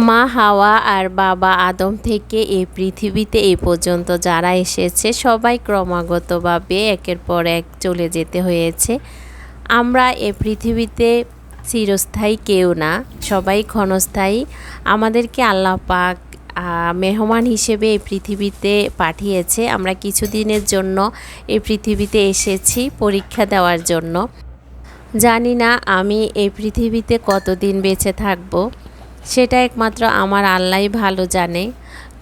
মা হাওয়া আর বাবা আদম থেকে এই পৃথিবীতে এই পর্যন্ত যারা এসেছে সবাই ক্রমাগতভাবে একের পর এক চলে যেতে হয়েছে। আমরা এই পৃথিবীতে চিরস্থায়ী কেউ না, সবাই ক্ষণস্থায়ী। আমাদেরকে আল্লাহ পাক মেহমান হিসেবে এই পৃথিবীতে পাঠিয়েছে। আমরা কিছুদিনের জন্য এই পৃথিবীতে এসেছি পরীক্ষা দেওয়ার জন্য। জানি না আমি এই পৃথিবীতে কতদিন বেঁচে থাকব, সেটা একমাত্র আমার আল্লাহই ভালো জানে।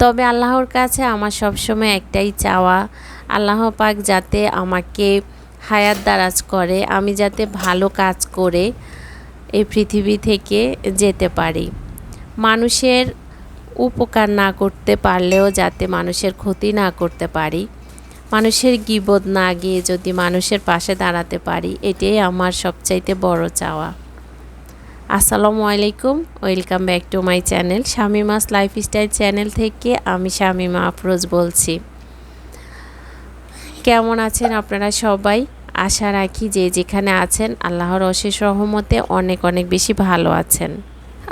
তবে আল্লাহর কাছে আমার সবসময় একটাই চাওয়া, আল্লাহ পাক যাতে আমাকে হায়াত দারাজ করে, আমি যাতে ভালো কাজ করে এই পৃথিবী থেকে যেতে পারি। মানুষের উপকার না করতে পারলেও যাতে মানুষের ক্ষতি না করতে পারি, মানুষের গীবত না গিয়ে যদি মানুষের পাশে দাঁড়াতে পারি, এটাই আমার সবচাইতে বড় চাওয়া। আসসালামু আলাইকুম, welcome back to my channel Shamima's lifestyle channel থেকে আমি শামিমা আফরোজ বলছি। কেমন আছেন আপনারা সবাই? আশা রাখি যে যেখানে আছেন আল্লাহর অশেষ রহমতে অনেক অনেক বেশি ভালো আছেন।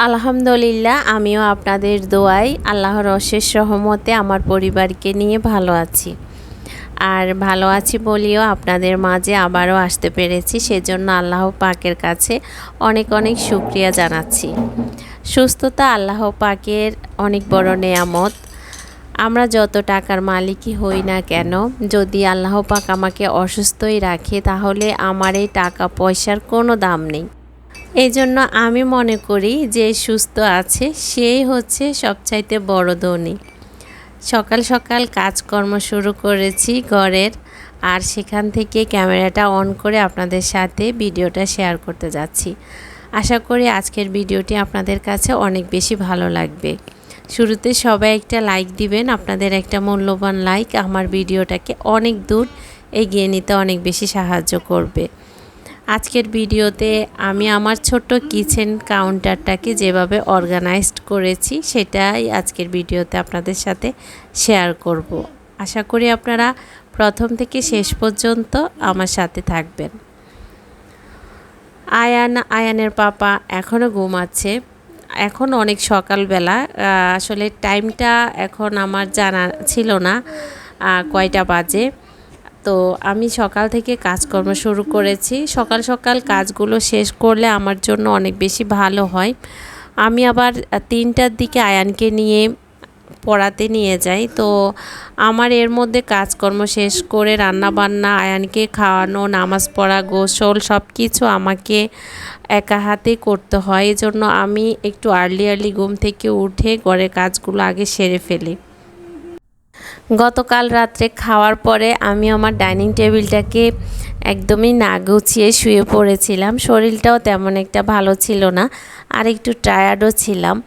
আলহামদুলিল্লাহ, আমিও আপনাদের দোয়ায় আল্লাহর অশেষ রহমতে আমার পরিবারকে নিয়ে ভালো আছি। আর ভালো আছি বলিও আপনাদের মাঝে আবারও আসতে পেরেছি, সেজন্য আল্লাহ পাকের কাছে অনেক অনেক শুকরিয়া জানাচ্ছি। সুস্থতা আল্লাহ পাকের অনেক বড় নেয়ামত। আমরা যত টাকার মালিকই হই না কেন, যদি আল্লাহ পাক আমাকে অসুস্থই রাখে তাহলে আমার এই টাকা পয়সার কোনো দাম নেই। এই জন্য আমি মনে করি যে সুস্থ আছে সেই হচ্ছে সবচাইতে বড় ধনী। সকাল সকাল কাজকর্ম শুরু করেছি ঘরের, আর সেখান থেকে ক্যামেরাটা অন করে আপনাদের সাথে ভিডিওটা শেয়ার করতে যাচ্ছি। আশা করি আজকের ভিডিওটি আপনাদের কাছে অনেক বেশি ভালো লাগবে। শুরুতে সবাই একটা লাইক দিবেন, আপনাদের একটা মূল্যবান লাইক আমার ভিডিওটাকে অনেক দূর এগিয়ে নিতে অনেক বেশি সাহায্য করবে। আজকের ভিডিওতে আমি আমার ছোট্ট কিচেন কাউন্টারটাকে যেভাবে অর্গানাইজড করেছি সেটাই আজকের ভিডিওতে আপনাদের সাথে শেয়ার করব। আশা করি আপনারা প্রথম থেকে শেষ পর্যন্ত আমার সাথে থাকবেন। আয়ানের পাপা এখনও ঘুমাচ্ছে। এখন অনেক সকালবেলা, আসলে টাইমটা এখন আমার জানা ছিল না কয়টা বাজে। তো আমি সকাল থেকে কাজকর্ম শুরু করেছি। সকাল সকাল কাজগুলো শেষ করলে আমার জন্য অনেক বেশি ভালো হয়। আমি আবার 3টার দিকে আয়ানকে নিয়ে পড়াতে নিয়ে যাই। তো আমার এর মধ্যে কাজকর্ম শেষ করে রান্না বান্না, আয়ানকে খাওয়ানো, নামাজ পড়া, গোসল সব কিছু আমাকে একা হাতে করতে হয়। এই জন্য আমি একটু আর্লি ঘুম থেকে উঠে ঘরের কাজগুলো আগে সেরে ফেলি। গতকাল রাত্রে খাওয়ার পরে আমি আমার ডাইনিং টেবিলটাকে একদমই না গুছিয়ে শুয়ে পড়েছিলাম। শরীরটাও তেমন একটা ভালো ছিল না, আর একটু টায়ার্ডও ছিলাম।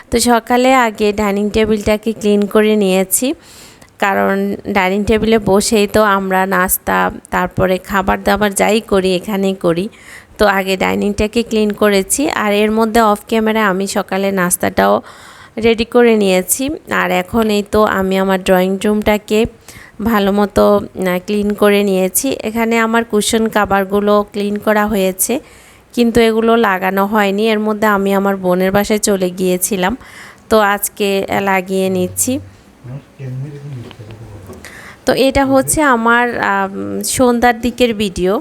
তো সকালে আগে ডাইনিং টেবিলটাকে ক্লিন করে নিয়েছি, কারণ ডাইনিং টেবিলে বসেই তো আমরা নাস্তা তারপরে খাবার দাবার যাই করি এখানেই করি। তো আগে ডাইনিংটাকে ক্লিন করেছি, আর এর মধ্যে অফ ক্যামেরা আমি সকালে নাস্তাটাও রেডি করে নিয়েছি। আর এখন এই তো আমি আমার ড্রয়িং রুমটাকে ভালো মতো ক্লিন করে নিয়েছি। এখানে আমার কুশন কাভারগুলো ক্লিন করা হয়েছে, কিন্তু এগুলো লাগানো হয়নি। এর মধ্যে আমি আমার বোনের বাসায় চলে গিয়েছিলাম, তো আজকে লাগিয়ে নিচ্ছি। তো এটা হচ্ছে আমার সন্ধ্যার দিকের ভিডিও।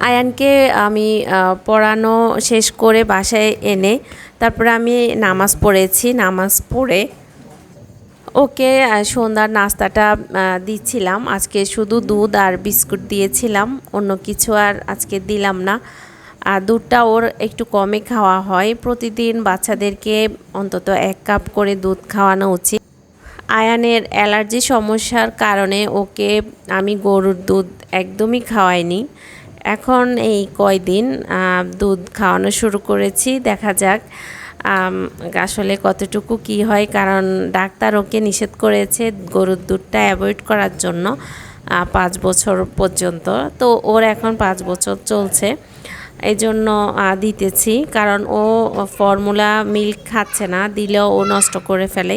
আয়ানকে আমি পড়ানো শেষ করে বাসায় এনে তারপরে আমি নামাজ পড়েছি। নামাজ পড়ে ওকে সন্ধ্যার নাস্তাটা দিচ্ছিলাম। আজকে শুধু দুধ আর বিস্কুট দিয়েছিলাম, অন্য কিছু আর আজকে দিলাম না। আর দুধটা ওর একটু কমে খাওয়া হয়, প্রতিদিন বাচ্চাদেরকে অন্তত 1 কাপ করে দুধ খাওয়ানো উচিত। আয়ানের অ্যালার্জি সমস্যার কারণে ওকে আমি গরুর দুধ একদমই খাওয়াইনি। এখন এই কয়দিন দুধ খাওয়ানো শুরু করেছি, দেখা যাক আসলে কতটুকু কি হয়, কারণ ডাক্তার ওকে নিষেধ করেছে গরুর দুধটা অ্যাভয়েড করার জন্য 5 বছর পর্যন্ত। তো ওর এখন 5 বছর চলছে। এই জন্য দিতেছি, কারণ ও ফর্মুলা মিল্ক খাচ্ছে না, দিলেও ও নষ্ট করে ফেলে,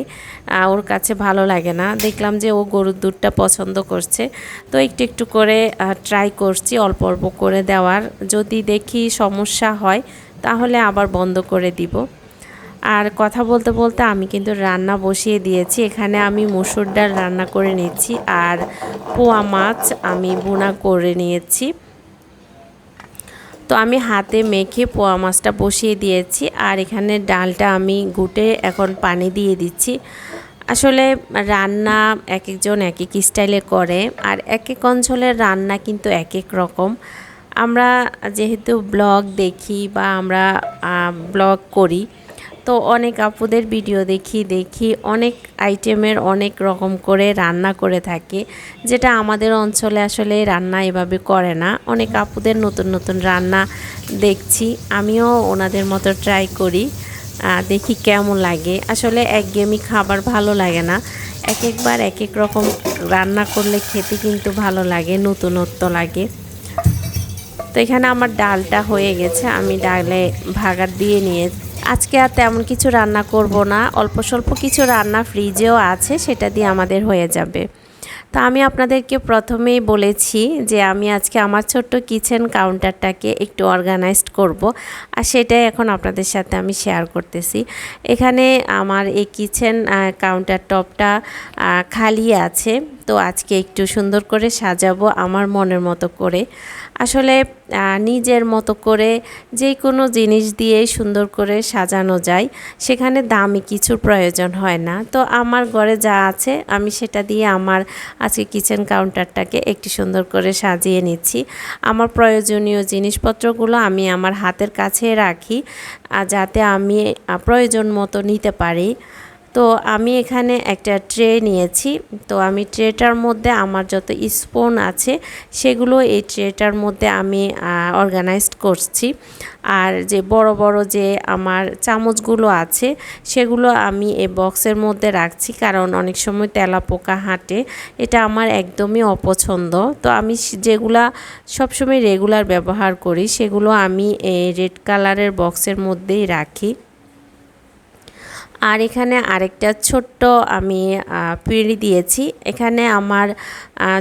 ওর কাছে ভালো লাগে না। দেখলাম যে ও গরুর দুধটা পছন্দ করছে, তো একটু একটু করে ট্রাই করছি অল্প অল্প করে দেওয়ার। যদি দেখি সমস্যা হয় তাহলে আবার বন্ধ করে দিব। আর কথা বলতে বলতে আমি কিন্তু রান্না বসিয়ে দিয়েছি। এখানে আমি মসুর ডাল রান্না করে নিচ্ছি, আর পোয়া মাছ আমি ভুনা করে নিয়েছি। তো আমি হাতে মেখে পোয়া মাছটা বসিয়ে দিয়েছি, আর এখানে ডালটা আমি ঘুটে এখন পানি দিয়ে দিচ্ছি। আসলে রান্না এক একজন এক এক স্টাইলে করে, আর এক এক অঞ্চলের রান্না কিন্তু এক এক রকম। আমরা যেহেতু ব্লগ দেখি বা আমরা ব্লগ করি, তো অনেক আপুদের ভিডিও দেখি অনেক আইটেমের অনেক রকম করে রান্না করে থাকে, যেটা আমাদের অঞ্চলে আসলে রান্না এভাবে করে না। অনেক আপুদের নতুন নতুন রান্না দেখছি, আমিও ওনাদের মতো ট্রাই করি, দেখি কেমন লাগে। আসলে একঘেয়েমি খাবার ভালো লাগে না, এক একবার এক এক রকম রান্না করলে খেতে কিন্তু ভালো লাগে, নতুনত্ব লাগে। তো এখানে আমার ডালটা হয়ে গেছে, আমি ডালে ভাগার দিয়ে নিয়ে আজকে আর তেমন কিছু রান্না করব না, অল্প স্বল্প কিছু রান্না ফ্রিজেও আছে, সেটা দিয়ে আমাদের হয়ে যাবে। তো আমি আপনাদেরকে প্রথমেই বলেছি যে আমি আজকে আমার ছোট্ট কিচেন কাউন্টারটাকে একটু অর্গানাইজড করব, আর সেটাই এখন আপনাদের সাথে আমি শেয়ার করতেছি। এখানে আমার এই কিচেন কাউন্টার টপটা খালি আছে, তো আজকে একটু সুন্দর করে সাজাবো আমার মনের মতো করে। আসলে নিজের মতো করে যে কোনো জিনিস দিয়েই সুন্দর করে সাজানো যায়, সেখানে দামি কিছুর প্রয়োজন হয় না। তো আমার ঘরে যা আছে আমি সেটা দিয়ে আমার আজকে কিচেন কাউন্টারটাকে একটু সুন্দর করে সাজিয়ে নিচ্ছি। আমার প্রয়োজনীয় জিনিসপত্রগুলো আমি আমার হাতের কাছে রাখি, যাতে আমি প্রয়োজন মতো নিতে পারি। তো আমি এখানে একটা ট্রে নিয়েছি, তো আমি ট্রেটার মধ্যে আমার যত স্পুন আছে সেগুলো এই ট্রেটার মধ্যে আমি অর্গানাইজড করছি। আর যে বড় বড় যে আমার চামচগুলো আছে সেগুলো আমি এই বক্সের মধ্যে রাখছি, কারণ অনেক সময় তেলাপোকা হাঁটে, এটা আমার একদমই অপছন্দ। তো আমি যেগুলা সবসময় রেগুলার ব্যবহার করি সেগুলো আমি এই রেড কালারের বক্সের মধ্যেই রাখি। আর এখানে আরেকটা ছোট্ট আমি পিঁড়ি দিয়েছি। এখানে আমার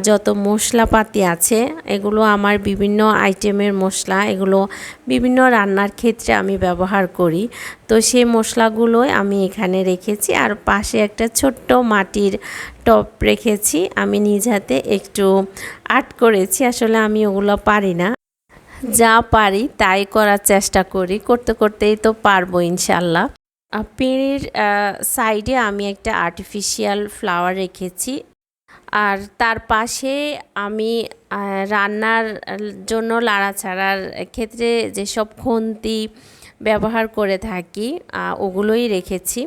যত মশলাপাতি আছে এগুলো আমার বিভিন্ন আইটেমের মশলা, এগুলো বিভিন্ন রান্নার ক্ষেত্রে আমি ব্যবহার করি, তো সেই মশলাগুলোই আমি এখানে রেখেছি। আর পাশে একটা ছোট্ট মাটির টব রেখেছি, আমি নিজ হাতে একটু আর্ট করেছি। আসলে আমি ওগুলো পারি না, যা পারি তাই করার চেষ্টা করি, করতে করতেই তো পারবো ইনশাল্লাহ। পেঁড়ির সাইডে আমি একটা আর্টিফিশিয়াল ফ্লাওয়ার রেখেছি, আর তার পাশে আমি রান্নার জন্য লাড়াচাড়ার ক্ষেত্রে যেসব খুন্তি ব্যবহার করে থাকি ওগুলোই রেখেছি।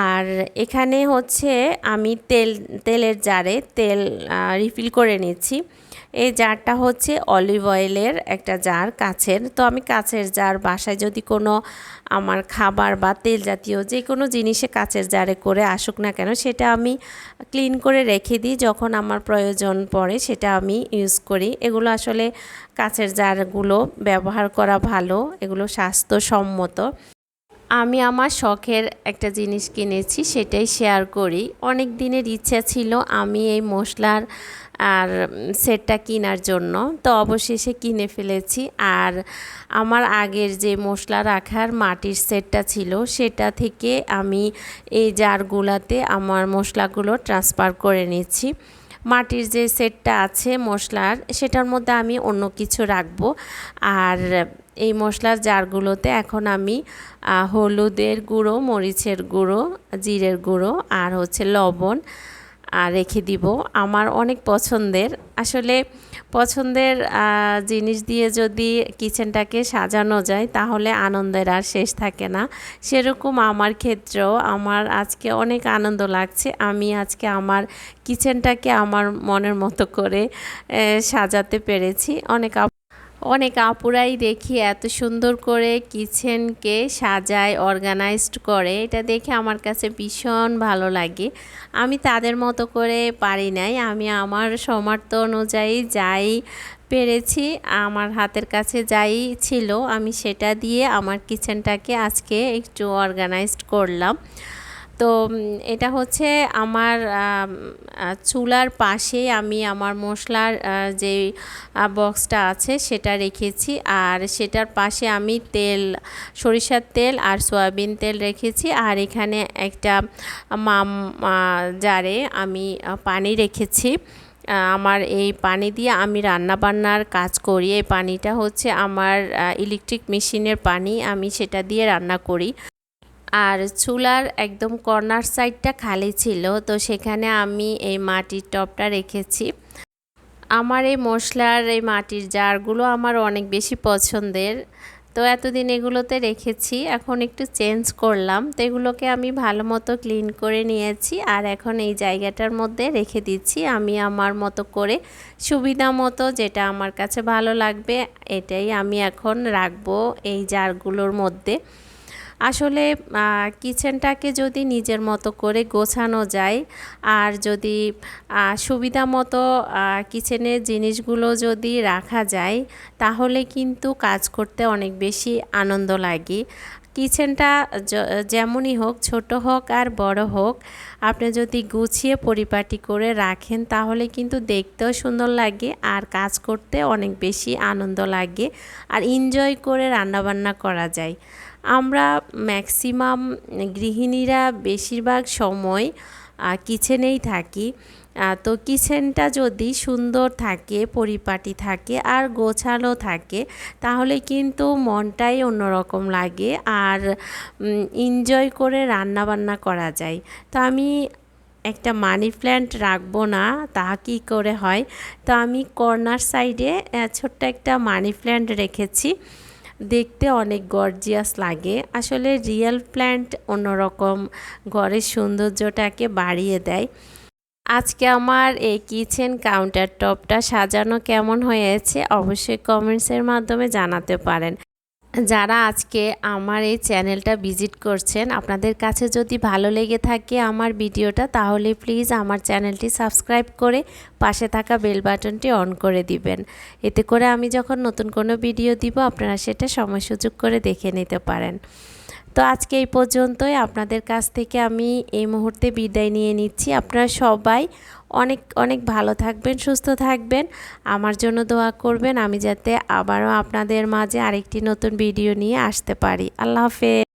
আর এখানে হচ্ছে আমি তেলের জারে তেল রিফিল করে নিচ্ছি। এই জারটা হচ্ছে অলিভ অয়েলের একটা জার, কাচের। তো আমি কাচের জার বাসায় যদি কোনো আমার খাবার বা তেল জাতীয় যে কোনো জিনিসে কাচের জারে করে আসুক না কেন, সেটা আমি ক্লিন করে রেখে দিই, যখন আমার প্রয়োজন পড়ে সেটা আমি ইউজ করি। এগুলো আসলে কাচের জারগুলো ব্যবহার করা ভালো, এগুলো স্বাস্থ্যসম্মত। আমি আমার শখের একটা জিনিস কিনেছি, সেটাই শেয়ার করি। অনেক দিনের ইচ্ছা ছিল আমি এই মশলার আর সেটটা কেনার জন্য, তো অবশেষে কিনে ফেলেছি। আর আমার আগের যে মশলা রাখার মাটির সেটটা ছিল সেটা থেকে আমি এই জারগুলাতে আমার মশলাগুলো ট্রান্সফার করে নিচ্ছি। মাটির যে সেটটা আছে মশলার, সেটার মধ্যে আমি অন্য কিছু রাখবো। আর এই মশলার জারগুলোতে এখন আমি হলুদের গুঁড়ো, মরিচের গুঁড়ো, জিরের গুঁড়ো আর হচ্ছে লবণ আর রেখে দিব। আমার অনেক পছন্দের, আসলে পছন্দের জিনিস দিয়ে যদি কিচেনটাকে সাজানো যায় তাহলে আনন্দের আর শেষ থাকে না। সেরকম আমার ক্ষেত্রেও আমার আজকে অনেক আনন্দ লাগছে। আমি আজকে আমার কিচেনটাকে আমার মনের মতো করে সাজাতে পেরেছি। অনেক অনেক আপুরাই দেখি এত সুন্দর করে কিচেনকে সাজায়, অর্গানাইজড করে, এটা দেখে আমার কাছে ভীষণ ভালো লাগে। আমি তাদের মতো করে পারি নাই, আমি আমার সামর্থ্য অনুযায়ী যাই পেরেছি, আমার হাতের কাছে যাই ছিল আমি সেটা দিয়ে আমার কিচেনটাকে আজকে একটু অর্গানাইজড করলাম। তো এটা হচ্ছে আমার চুলার পাশে আমি আমার মশলার যে বক্সটা আছে সেটা রেখেছি, আর সেটার পাশে আমি তেল, সরিষার তেল আর সয়াবিন তেল রেখেছি, আর এখানে একটা জারে আমি পানি রেখেছি। আমার এই পানি দিয়ে আমি রান্না বান্নার কাজ করি। এই পানিটা হচ্ছে আমার ইলেকট্রিক মেশিনের পানি, আমি সেটা দিয়ে রান্না করি। আর চুলার একদম কর্নার সাইডটা খালি ছিল, তো সেখানে আমি এই মাটির টবটা রেখেছি। আমার এই মশলার এই মাটির জারগুলো আমার অনেক বেশি পছন্দের, তো এতদিন এগুলোতে রেখেছি, এখন একটু চেঞ্জ করলাম, তো এগুলোকে আমি ভালো মতো ক্লিন করে নিয়েছি, আর এখন এই জায়গাটার মধ্যে রেখে দিচ্ছি আমি আমার মতো করে, সুবিধা মতো যেটা আমার কাছে ভালো লাগবে এটাই আমি এখন রাখবো এই জারগুলোর মধ্যে। আসলে কিচেনটাকে যদি নিজের মতো করে গোছানো যায়, আর যদি সুবিধা মতো কিচেনের জিনিসগুলো যদি রাখা যায়, তাহলে কিন্তু কাজ করতে অনেক বেশি আনন্দ লাগে। কিচেনটা যেমনই হোক, ছোট হোক আর বড় হোক, আপনি যদি গুছিয়ে পরিপাটি করে রাখেন তাহলে কিন্তু দেখতেও সুন্দর লাগে, আর কাজ করতে অনেক বেশি আনন্দ লাগে, আর এনজয় করে রান্নাবান্না করা যায়। আমরা ম্যাক্সিমাম গৃহিণীরা বেশিরভাগ সময় কিচেনেই থাকি, তো কিচেনটা যদি সুন্দর থাকে, পরিপাটি থাকে আর গোছালো থাকে, তাহলে কিন্তু মনটাই অন্যরকম লাগে, আর এনজয় করে রান্না বান্না করা যায়। তো আমি একটা মানি প্ল্যান্ট রাখবো না তা কী করে হয়, তো আমি কর্নার সাইডে ছোট্ট একটা মানি প্ল্যান্ট রেখেছি, দেখতে অনেক গর্জিয়াস লাগে। আসলে রিয়েল প্ল্যান্ট অন্যরকম ঘরের সৌন্দর্যটাকে বাড়িয়ে দেয়। আজকে আমার এই কিচেন কাউন্টার টপটা সাজানো কেমন হয়েছে অবশ্যই কমেন্টসের মাধ্যমে জানাতে পারেন। যারা আজকে আমার এই চ্যানেলটা ভিজিট করছেন, আপনাদের কাছে যদি ভালো লেগে থাকে আমার ভিডিওটা, তাহলে প্লিজ আমার চ্যানেলটি সাবস্ক্রাইব করে পাশে থাকা বেল বাটনটি অন করে দিবেন। এতে করে আমি যখন নতুন কোনো ভিডিও দিব আপনারা সেটা সময় সুযোগ করে দেখে নিতে পারেন। তো আজকে এই পর্যন্তই, আপনাদের কাছ থেকে আমি এই মুহূর্তে বিদায় নিয়ে নিচ্ছি। আপনারা সবাই অনেক অনেক ভালো থাকবেন, সুস্থ থাকবেন, আমার জন্য দোয়া করবেন, আমি যাতে আবারও আপনাদের মাঝে আরেকটি নতুন ভিডিও নিয়ে আসতে পারি। আল্লাহ হাফেজ।